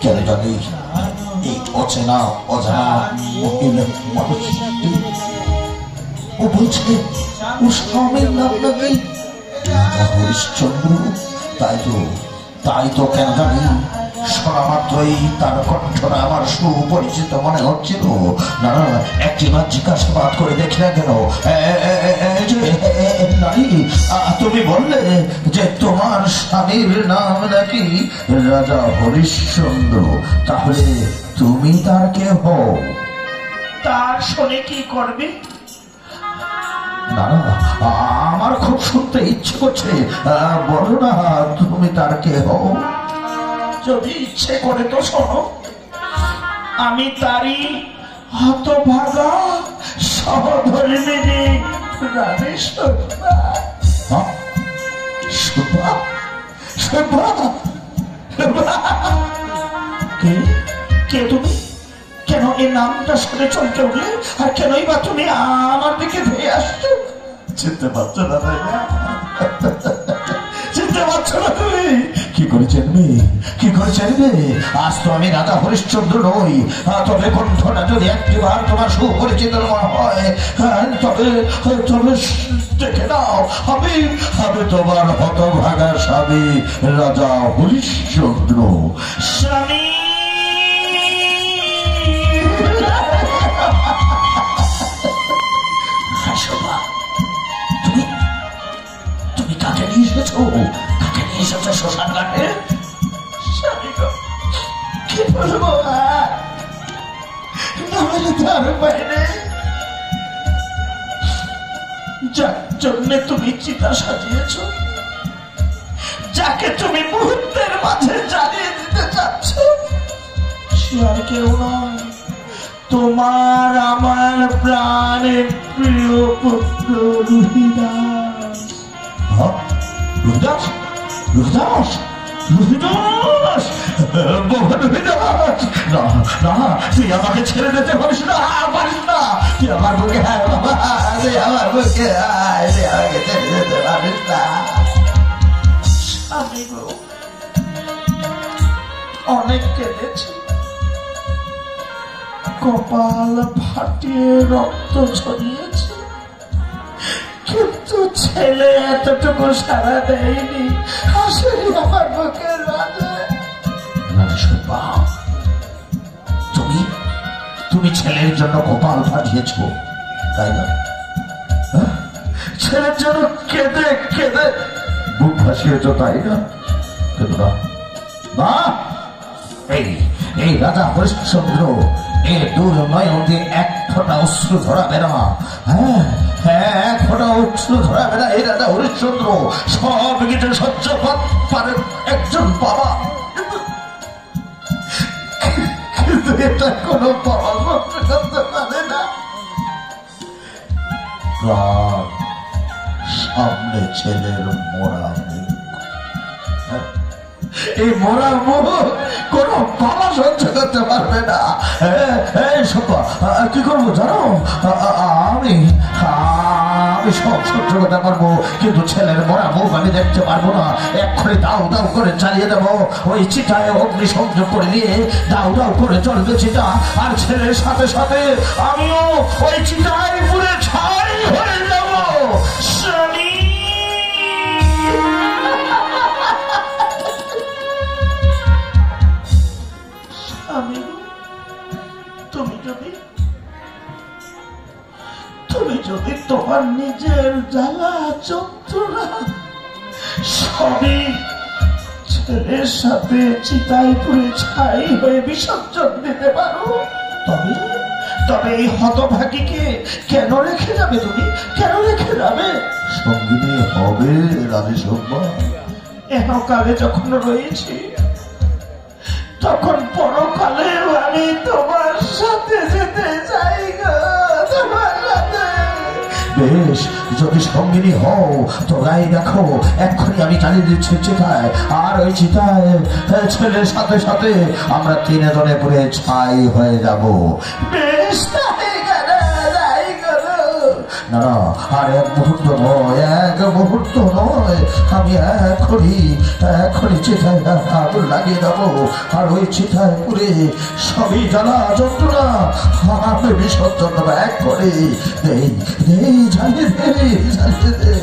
কেন জানি এই অচেনা অজানা ও বলছে ও স্বামীর নাম নাকি হরিশ্চন্দ্র। তাই তো কেন জানি শোনা মাত্রই তার কণ্ঠটা আমার সুপরিচিত মনে হচ্ছিল। না না, একটিবার জিজ্ঞাসাবাদ করে দেখি না কেন। নারী, তুমি বললে যে তোমার স্বামীর নাম নাকি রাজা হরিশ্চন্দ্র, তাহলে তুমি তার কে হও? তার শুনে কি করবে? না না, আমার খুব শুনতে ইচ্ছে করছে, বলো না তুমি তার কে হও। যদি ইচ্ছে করে তো শোনো, আমি তারই হতভাগা সহধর্মিণী রানী সুভা। সুভা? সুভা? কে তুমি? কেন এই নামটা শুনে চমকে উঠলে? আর কেনই বা তুমি আমার দিকে ধেয়ে আসছো? চিনতে পারছো না তাই না? চিনতে পারছো না তুমি? কি করে চিনবে? আজ তো আমি রাজা হরিশ্চন্দ্র নই, তবে কণ্ঠটা যদি একটিবার তোমার সুপরিচিত হয় তবে দেখে নাও, আমি তোমার হতভাগা স্বামী রাজা হরিশ্চন্দ্র। স্বামী, তুমি কাকে নিয়ে এসেছো? শ্মশান ঘাটে? কি বলবো তার বাইরে? যার জন্য তুমি চিতা সাজিয়েছ, যাকে তুমি মুহূর্তের মাঝে জ্বালিয়ে দিতে চাচ্ছ, সে আর কেউ নয়, তোমার আমার প্রাণের প্রিয় পুত্র রুহিদাস। রুহিদাস? রুহিদাস? রুহিদাস? রুহিদাস? না, তুই আমাকে ছেড়ে দিতে পারিস না, তুই আমার বুকে আয় বাবা, তুই আমার বুকে আয়, তুই আমাকে ছেড়ে দিতে পারিস না। আমি অনেক কেঁদেছি, কপাল ফাটিয়ে রক্ত ছড়িয়েছে, কিন্তু ছেলে এতটুকু সারা দেয়নি। আসলে আমার বুকের তুমি ছেলের জন্য কপাল ফাটিয়েছ তাই না? ছেলের জন্য কেঁদে কেঁদে বুক ভাসিয়েছ তাই না? কিন্তু না, এই রাজা হরিশ্চন্দ্র এ দূর নয়ন দিয়ে এক ফোঁটা অশ্রু ধরাবে না। হ্যাঁ, এক ফোঁটা অশ্রু ধরাবে না। এই রাজা হরিশ্চন্দ্র সব কিছু সহ্য পারেন একজন বাবা, কিন্তু এটা কোনো বাবা করতে পারে না। সামনে ছেলের মরা মুখ, এই মরা মুখ কোন বাবা সহ্য করতে পারবে না। কি করবো জানো? আমি সব সহ্য করতে পারবো, কিন্তু ছেলের মরা মুখ আমি দেখতে পারবো না। এক্ষুনি দাও দাও করে চালিয়ে দেবো, ওই চিতায় অগ্নি সংযোগ করে দিয়ে দাও দাও করে চলবে চিতা, আর ছেলের সাথে সাথে আমিও ওই চিতায় পুরে ছাই হয়ে যাবো। স্বামী, তুমি যদি তোমার নিজের জ্বালা যন্ত্রণা সবই ছেলের সাথে চিতায় পুড়ে ছাই হয়ে বিসর্জন দিতে পারো, তবে এই হতভাগীকে কেন রেখে যাবে? তুমি কেন রেখে যাবে? সঙ্গিনী হবে রানী শোভা। এহকালে যখন রয়েছি, তখন পরকালে আমি তোমার সাথে যেতে চাই গো, তোমার সাথে। বেশ, যদি সঙ্গিনী হও তো গায়ে দেখো, এক্ষুনি আমি চালিয়ে দিচ্ছি চিতায়, আর ওই চিতায় ছেলের সাথে সাথে আমরা তিনজনে পুরে ছাই হয়ে যাব। বেশ, তাই করো। না না, আর এক মুহূর্ত নয়, এক মুহূর্ত নয়, আমি এখনই চিতায় আগুন লাগিয়ে দেবো, আর ওই চিতায় পুড়ে সবই জ্বালা যন্ত্রণা আমি বিসর্জন দেবো এক করে। জ্বালিয়ে দে।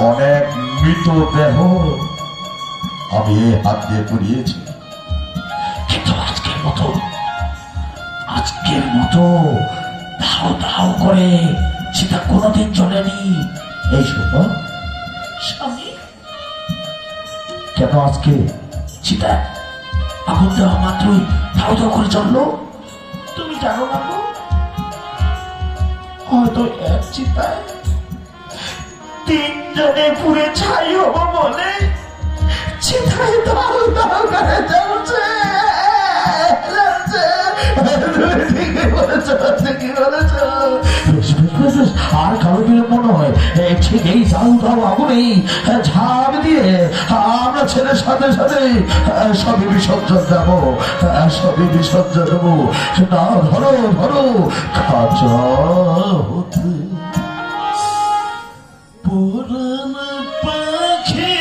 অনেক মৃতদেহ আমি হাত দিয়ে পুড়িয়েছি, কিন্তু আজকের মতো ধাও ধাও করে সেটা কোনোদিন চলেনি। এই শোনো স্বামী, কেন আজকে সেটা আগুন দেওয়া মাত্রই ধাও ধাও করে চললো? তুমি জানো না গো, হয়তো এক চিতায় তিনজনে পুড়ে ছাই হবো বলে চিতায় দাও দাও করে জ্বলছে। আর কারো মনে হয় ঠিক এই দাউ দাউ আগুনেই ঝাঁপ দিয়ে আমরা ছেলের সাথে সাথে সবই বিসর্জন দেবো, সবই বিসর্জন দেবো। না ধরো ধরো খাঁচা হতে পুরান পাখি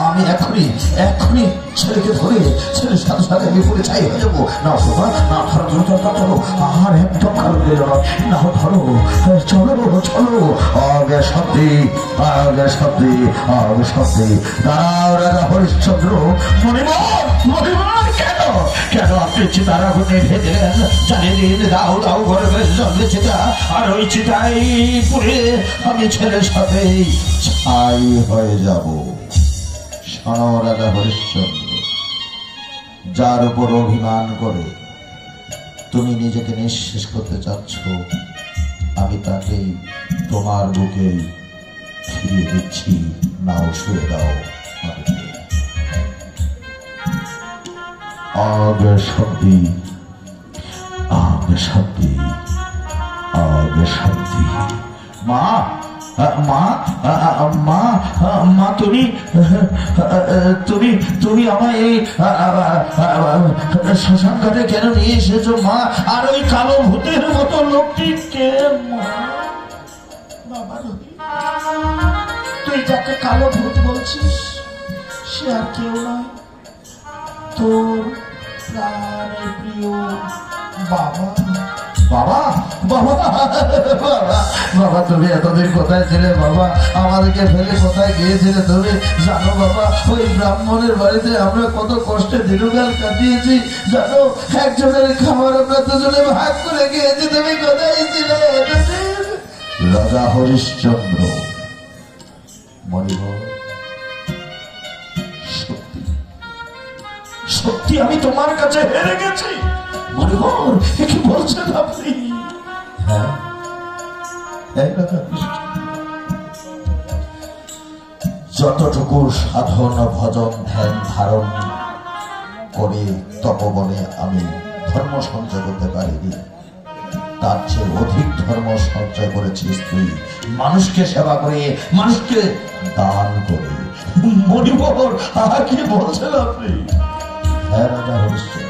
আমি এখনই ছেলেকে ধরে ছেলের সাথে সাথে আমি পুরে চাই হয়ে যাবো। না বাবা, না ধরো ধরো, আর একদম খারাপ হয়ে যাবো না, ধরো চলো আগে শব্দে দাঁড়াও রাজা হরিশ্চন্দ্র। মণিবর কেন আপনি চিতার আগুনে ভেজে জানিয়ে দিন, দাও দাও ঘরে জন্মে চিতা, আর ওই চিতাই পুড়ে আমি ছেলের সাথে ছাই হয়ে যাব। শোনো রাজা হরিশ্চন্দ্র, যার উপর অভিমান করে তুমি নিজেকে নিঃশেষ করতে চাচ্ছ, আমি তাকে তোমার বুকে ফিরিয়ে দিচ্ছি। নাও শুয়ে দাও। আগে শব্দী মা মা মা মা তুমি আমায় এই শ্মশান ঘাটে কেন নিয়ে এসেছো মা? আর ওই কালো ভূতের মতো লোকটি কে? বাবা রবি, তুই যাকে কালো ভূত বলছিস সে আর কেউ নয়, তোর প্রাণের প্রিয় বাবা। বাবা বাবা বাবা বাবা, তুমি এতদিন কোথায় ছিলে বাবা? আমাদেরকে ফেলে কোথায় গিয়েছিলে তুমি? জানো বাবা, ওই ব্রাহ্মণের বাড়িতে আমরা কত কষ্টে দীর্ঘকাল কাটিয়েছি জানো? একজনের খাবার আমরা দুজনে ভাগ করে গিয়েছি, তুমি কোথায় ছিলে? রাজা হরিশ্চন্দ্র, মণিবর, সত্যি আমি তোমার কাছে হেরে গেছি। মণিবর, কি বলছেন আপনি? হ্যাঁ, যতটুকু সাধন ভজন ধ্যান ধারণ করে তপবনে আমি ধর্ম সঞ্চয় করতে পারিনি, তার চেয়ে অধিক ধর্ম সঞ্চয় করেছিস তুই, মানুষকে সেবা করে, মানুষকে দান করে। মণিবর, কি বলছেন আপনি? হ্যাঁ রাজা হরিশ্চন্দ্র,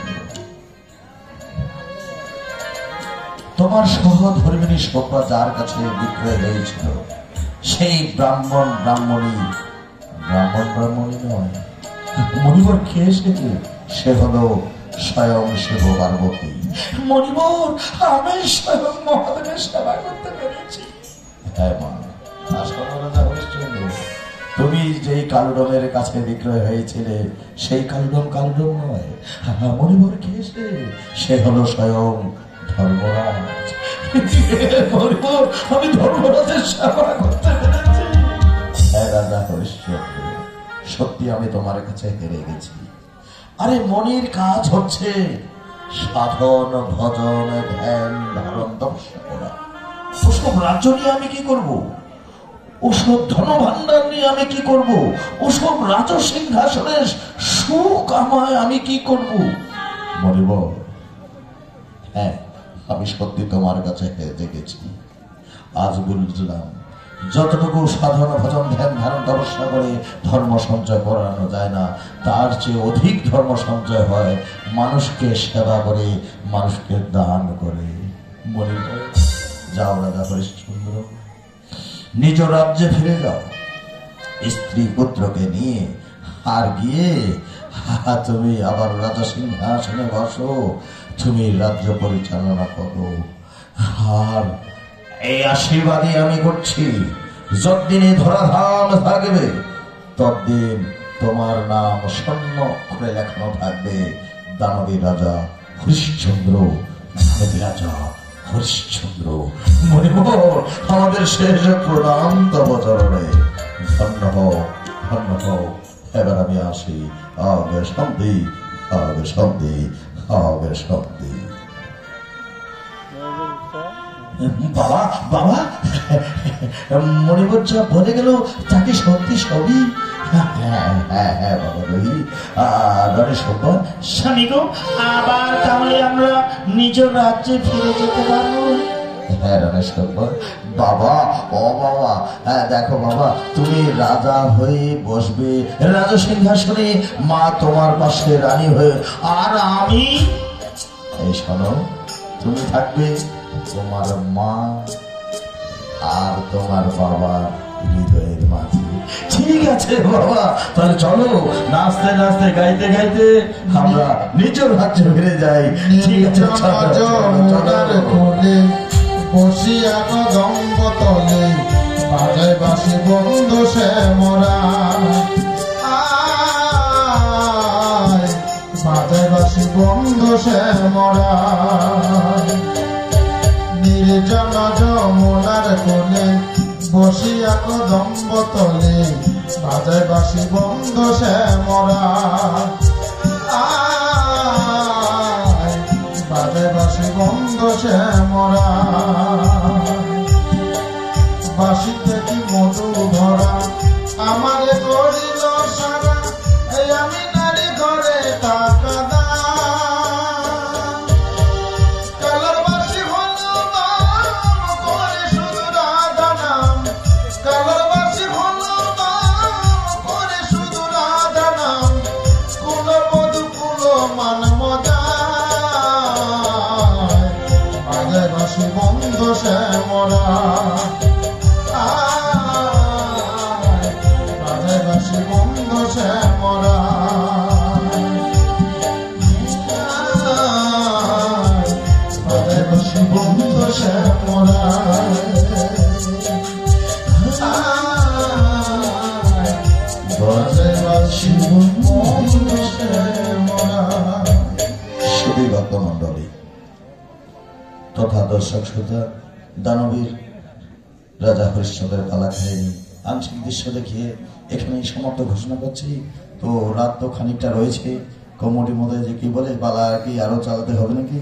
তোমার সহধর্মিনী শোভা যার কাছে বিক্রয় হয়েছিল, সেই ব্রাহ্মণী নয়। মণিবর কে এসেছে? সে হলো স্বয়ং শিব পার্বতী। মণিবর, আমি স্বয়ং মহাদেবের সেবা করতে পেরেছি। হ্যাঁ মা, আসলে রাজা হরিশ্চন্দ্র, তুমি যেই কালুডমের কাছে বিক্রয় হয়েছিলে সেই কালুডম নয়, মণিবর খেয়েছে সে হলো স্বয়ং ধর্মরাজ। মণিবর, আমি ধর্মরাজের সেবা করতে পেরেছি। হ্যাঁ রাজা হরিশ্চন্দ্র, সত্যি আমি তোমার কাছে হেরে গেছি। আরে মনের কাজ হচ্ছে সাধন ভজন ধ্যান ধারণ তপস্যা করা। ওসব রাজ্য নিয়ে আমি কি করব? ওসব ধনভাণ্ডার নিয়ে আমি কি করব? ওসব রাজ সিংহাসনের সুখ আমায় আমি কি করব? মরিব, হ্যাঁ আমি সত্যি তোমার কাছে হেরে গেছি। আজ বুঝলাম যতটুকু সাধন ভজন ধ্যান ধারণ তপস্যা করে ধর্ম সঞ্চয় করানো যায় না, তার চেয়ে অধিক ধর্ম সঞ্চয় হয় মানুষকে সেবা করে, মানুষকে দান করে। মরিব, যাও রাজা হরিশ্চন্দ্র, নিজ রাজ্যে ফিরে যাও, স্ত্রী পুত্রকে নিয়ে। আর গিয়ে তুমি আবার রাজা সিংহাসনে বসো, তুমি রাজ্য পরিচালনা করো। আর এই আশীর্বাদই আমি করছি, যতদিনে ধরাধাম থাকবে ততদিন তোমার নাম স্বর্ণ অক্ষরে লেখানো থাকবে, দানবী রাজা হরিশ্চন্দ্র, দানবী রাজা হরিশ্চন্দ্র। মনে আমাদের শেষ প্রণাম তব চরণে। ধন্য হও, ধন্য হও। এবার আমি আসি। আগে শান্তি, আগে শান্তি, আগে শান্তি। বাবা, বাবা, মণিবর যা বলে গেল তাকে সত্যি সবই? হ্যাঁ হ্যাঁ হ্যাঁ বাবা রহি, স্বামী গো, আবার তাহলে আমরা নিজ রাজ্যে ফিরে যেতে পারবো? হ্যাঁ রণেশ্বর বাবা, ও বাবা, হ্যাঁ দেখো বাবা, তুমি রাজা হয়ে বসবে রাজ সিংহাসনে, মা তোমার পাশে রানী হয়ে, আর আমি এই শোনো, তুমি থাকবে তোমার মা আর তোমার বাবা হৃদয়ের মাঝে। ঠিক আছে বাবা, তাহলে চলো নাচতে নাচতে গাইতে গাইতে আমরা নিজের রাজ্যে ফিরে যাই। ঠিক আছে, বসিয়া কদম্ব তলে বাজায় বাসি বন্ধ সে মরা, বাজায় বাসি বন্ধ সে মরা। নির্জনা যমুনার কোলে বসিয়া কদম্ব তলে বাজায় বাসি বন্ধ সে মরা, বাজায় বাসি বন্ধ সে মরা। বাসিতে কি মধু ভরা আমারে করিল সারা, এই আমি নারী ঘরে টাকা দা। কালার বাসি হল করে শুধু রাধা নাম, কালার বাসি হল করে শুধু রাধা নাম। কুল মধু কুল মান মজা, বাজায় বাসি বন্ধ সে মরা। বাজায় বাসি বন্ধ সে মরা, বাজায় বাসি বন্ধ সে মরা। বাজায় বাসি বন্ধ সে মরা। সুধী ভক্তমণ্ডলী তথা দর্শক শ্রোতা, দানবীর রাজা হরিশ্চন্দ্রের পালা খায়নি আংশিক দৃশ্য দেখিয়ে এখানেই সমাপ্ত ঘোষণা করছি। তো রাত তো খানিকটা রয়েছে, কমিটির মধ্যে যে কি বলে পালা কি আরো চালাতে হবে নাকি?